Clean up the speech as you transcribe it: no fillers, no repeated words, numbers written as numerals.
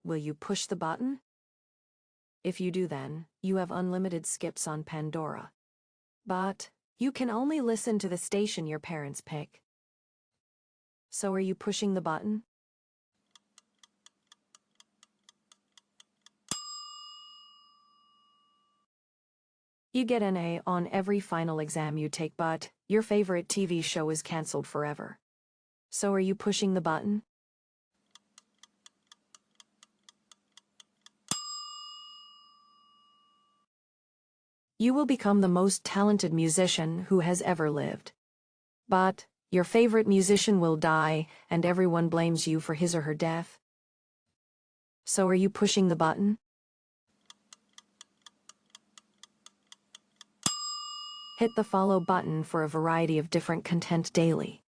Will you push the button? If you do, then you have unlimited skips on Pandora. But you can only listen to the station your parents pick. So are you pushing the button? You get an A on every final exam you take, but your favorite TV show is canceled forever. So are you pushing the button? You will become the most talented musician who has ever lived. But your favorite musician will die, and everyone blames you for his or her death. So are you pushing the button? Hit the follow button for a variety of different content daily.